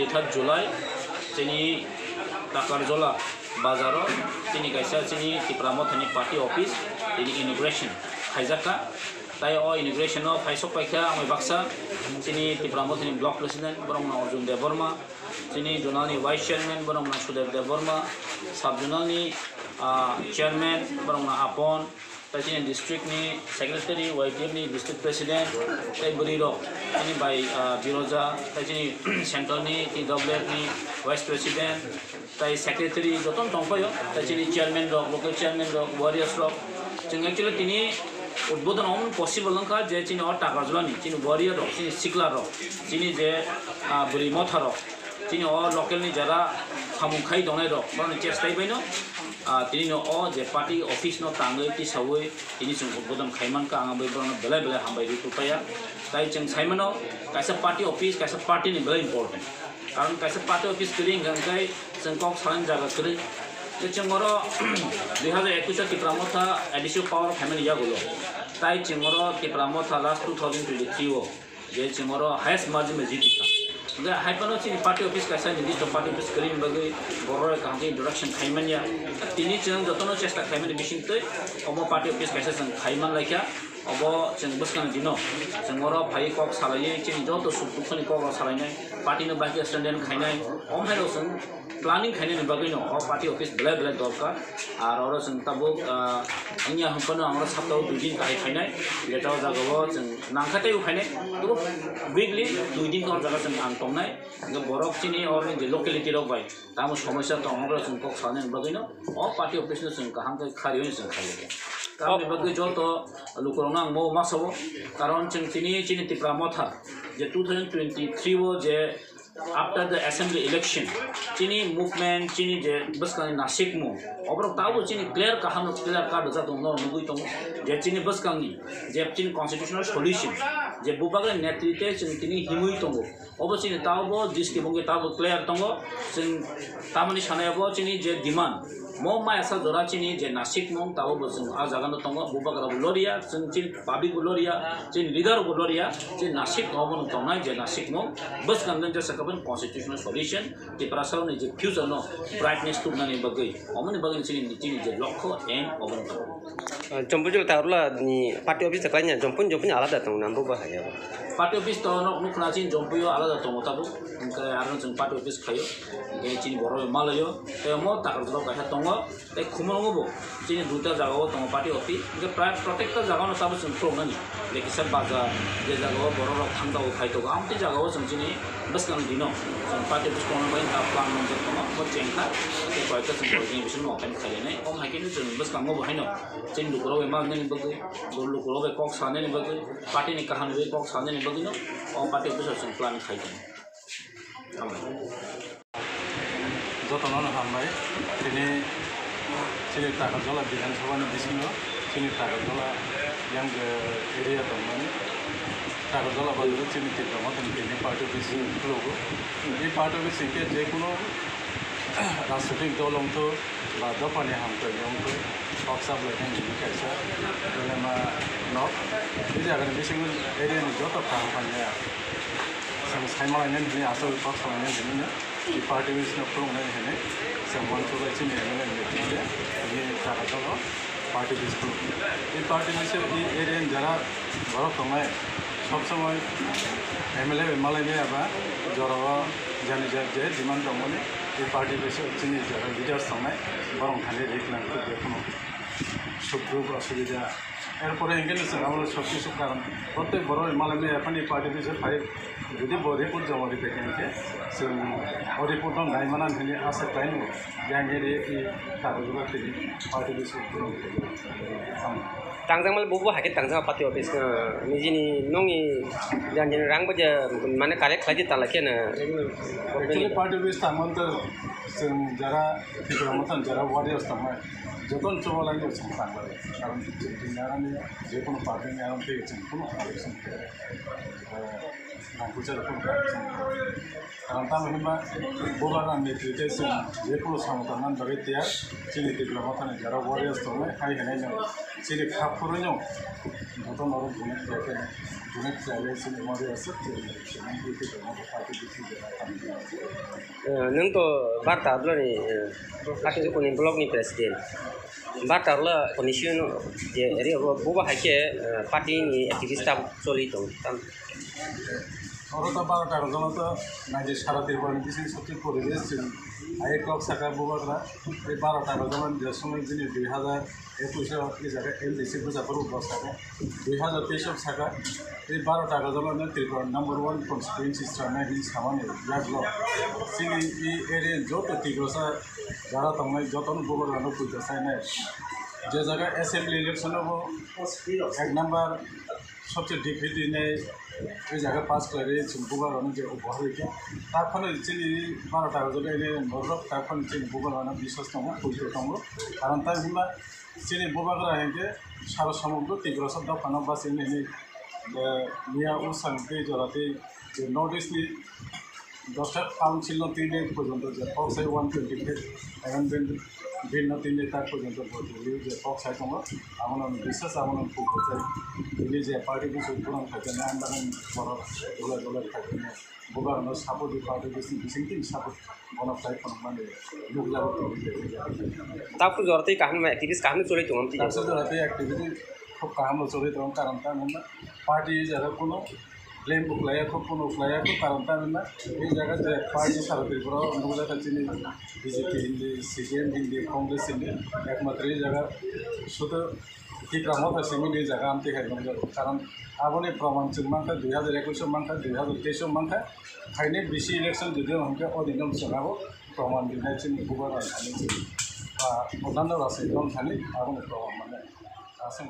23 July chini Takarjola Bazaro chini kaisa chini Tipramothani party office chini inauguration Haizaka tai o inauguration no Faisok Paikha Amai Baksa chini Tipramothani block president Borongna Arjun Devarma chini zonal ni vice chairman Borongna Sudev Devarma sub zonal ni chairman Borongna Apon President district ni secretary YTM ni district president tai Buriro ini by Biroja tai chini central ni TWF ni vice president tai secretary joton tongpayo tai chini chairman rok local chairman rok warriors rok jeng actually tini उद्बोधन हम possible नखा जे चिनी और टाकाजला नि चिनी warrior रो चिनी सिकला रो चिनी जे बुरी मथा रो चिनी और लोकल नि जरा सामुखाई दने रो बरन चेस्टाइ बैनो तिनी नो ओ जे पार्टी ऑफिस नो तांगै ति सावै तिनी जों उद्बोधन खाइमान का आंगा बै बरन बेले बेले हामबाय रुपाया ताइ जों साइमनो काइसा पार्टी ऑफिस काइसा पार्टी नि बेले इम्पोर्टेन्ट कारण काइसा पार्टी ऑफिस करिं गंगाय जों कक साइन जागा करि चंगरो 2021 Tipramotha additional power family yagulo tai chingoro Tipramotha last 2023 wo je chingoro highest margin में जीती था उधर हाइपनो चीनी पार्टी ऑफिस कैसा निधि तो पार्टी ऑफिस करीम बगे बोरो कांगे इंट्रोडक्शन खाइमन या तीनी चंग जतनो चेष्टा खाइमन बिशिंग तो अबो पार्टी ऑफिस कैसा संग खाइमन लाइका अबो चंग बसकान दिनो चंगरो भाई कक सालाये चीनी जो तो सुखनि कक सालायनाय पार्टी न बाकी स्टैंडर्ड खाइनाय ओम हेलो संग प्लानिंग खाने बगैनो और पार्टी ऑफिस बेले बेले दरकार और जों ताबो अनिया हमपनो आंगरा सप्ताह 2 दिन काहे खाइनाय लेटाव जागो जों नांखाते खाइनाय तो वीकली 2 दिन का जागा जों आं तंनाय बरफ चिनी और जे लोकेलिटी रक बाय तामो समस्या तो आंगरा जों कक साने बगैनो और पार्टी ऑफिस न जों कहां के खारियो जों खाइयो काम बगै जो तो लुकरोना मो मासबो कारण जों चिनी Tipramotha जे 2023 वो जे after the assembly election chini movement chini je bas kani nasik mo obro tabu chini clear kahano clear card ja to no nugui to je chini bas kani je chini constitutional solution je bubagre netritwe chini himui to obo chini tabu diski bonge tabu clear to sin tamani sanayabo chini je demand mo ma asa jora chini je nasik mo tabu bosun a jagano to bubagre gloria chini public gloria chini leader gloria chini nasik obon to na je nasik mo bas kan je constitutional solution di prasal ni je future no brightness to nani bagai omani bagai chini je lokho and obon to jompun tarula ni party office klanya jompun alada tong nambu ba haya party office to no nukna chin jompuyo alada tong tabu ingka aron jeng party office khayo ge chini boro malayo te mo takarjlo ka tong te khumongo bo chini duta jaga tong party office ge protect ta jaga no tabu jeng pro nani lekisa baza je jaga boro rok thangda o khai to amti jaga jeng chini bas kan dino jeng party office ko no bain ta plan no jeng mo chengkha te ko ta jeng ko mission no kan khale nei om hakin jeng bas kan mo bo haino chini lukro be mag nani bagai lukro be kok sane ni bagai party ni kahan be kok sane ni bagai no और party officer से plan खाई थे जो तो non हम भाई चीनी Takarjola विधानसभा ने दिसिनो चीनी Takarjola यंग एरिया तो माने Takarjola बाजू चीनी Tipramotha ने पार्टी ऑफिस लोगो ये पार्टी ऑफिस के जे कोनो राजनीतिक दल तो बाधा पाने हम तो यंग तो ऑक्साब लेकिन ये कैसा बोले मा नॉट ये अगर बिसिंग एरिया में जो तो काम पाने सम साइमल ने भी आसो पक्ष ने भी ये पार्टी में इसने प्रो ने है सम वन तो अच्छी नहीं है ये Takarjola पार्टी बिस्कुट ये पार्टी में से ये एरिया जरा बड़ा कम है सब समय एमएलए एमएलए में अब जरा जाने जाते जिमान दमने ये पार्टी में से चीनी जरा लीडर समय बरं खाली देखना तो देखो सुख असुविधा एरपर इंगेज शक्ति सुख कारण प्रत्येक बड़ो एमएलए में पार्टी में से फाइव जुदी रिपोर्ट जमा देखे जों रिपोर्ट नायमाना होने आसा खालामो जांगेरे Takarjola पार्टी में tangjamal bubu hakit tangjang party office nijini nongi janjin rang baja mane karek khaji talake na party office tamon to जों जरा Tipramotha जरा warriors tamai joton chola ni जों tangla karon jinarani je kono party ni aron te जों kono election नांगौजाखौ कारण तामहिनबा बबारा नेतृत्व जे कुल संगठन बागै तैयार जोंनि डेभेलपआव थानाय जेराव वारियार्स दङ हाय होनाय जों जोंनि खाफुरै दं भुटान आरो बुनेट जायगायाव जोंनि वारियार्स नोंथ' बार्ता हरलानि लाखिजोख'नि ब्लकनि प्रेसिडेन्ट बार्ता हरला कनिसियन जे ओरै बबा हायके पार्टिनि एक्टिभिस्टआ चलि दं और तो 12 টাকা জন্য তো নাইজে সারা ত্রিপুরা কিছু সত্যি পরিবেশ আই ক্লক সাকা বুবাগ্রা এই 12 টাকা জন্য যে সময় যিনি 2021 এই জায়গায় এলডিসি বুঝাপুর উপস্থাপে 2023 সাকা এই 12 টাকা জন্য ত্রিপুরা নাম্বার 1 কনস্টিটুয়েন্সি স্ট্রানা হিল সামানে ইয়াগলো সিনি এই এরিয়া যত ত্রিপুরা যারা তোমায় যতন বুবাগ্রানো কইতে চায় না যে জায়গায় অ্যাসেম্বলি ইলেকশনও এক নাম্বার সবচেয়ে ডিফিটি নেই এই জায়গায় পাস করে বুবাগানো যে উপহারিকা তারপরে চিনি 12 টাকা জন্য এনে নজর তারপরে চিনি বুবাগানো বিশ্বাস দङ কইতে দङ কারণ তাই বুলা চিনি বুবাগ্রা হেঁকে সারা সমগ্র ত্রিপুরা শব্দ ফানাবা চিনি মিয়া উসাংতে জরাতে যে নর্থ ইস্টনি 10টা কাউন্সিল 3 ডে পর্যন্ত যে পক্সাই 125 এখন ভিন্ন 3 ডে তার পর্যন্ত বলি যে পক্সাই দङ আমার বিশ্বাস আমার খুব চাই এই যে পার্টি কিছু পুরান থাকে না আন্দোলন বড় দলে থাকে না বুবাগানো সাপোর্ট পার্টি বেশি বিসিংটি সাপোর্ট বনফাই মানে লোকলা তারপর জরতেই কাহিনী অ্যাক্টিভিস্ট কাহিনী চলে দङ তারপর জরতেই অ্যাক্টিভিটি খুব কাহিনী চলে দङ কারণ তা মানে পার্টি যারা কোনো ব্লেম উখলায়াखौ কোনো উখলায়াखौ কারণ তা মানে এই জায়গাতে পার্টি সারা ত্রিপুরা নগলা কাচিনি বিজেপি হিন্দি সিপিএম হিন্দি কংগ্রেস হিন্দি একমাত্র এই জায়গা শুধু টিप्रामत सिमिनि जगह आमते है कारण आबोने प्रमाण जों मानखा 2021 मानखा 2023 मानखा खायने बिसि इलेक्शन जुदि हमके अदिनम सगाबो प्रमाण दिनाय जों गुबार थानि बा अदान रासे दम थानि आबोने प्रमाण माने आसं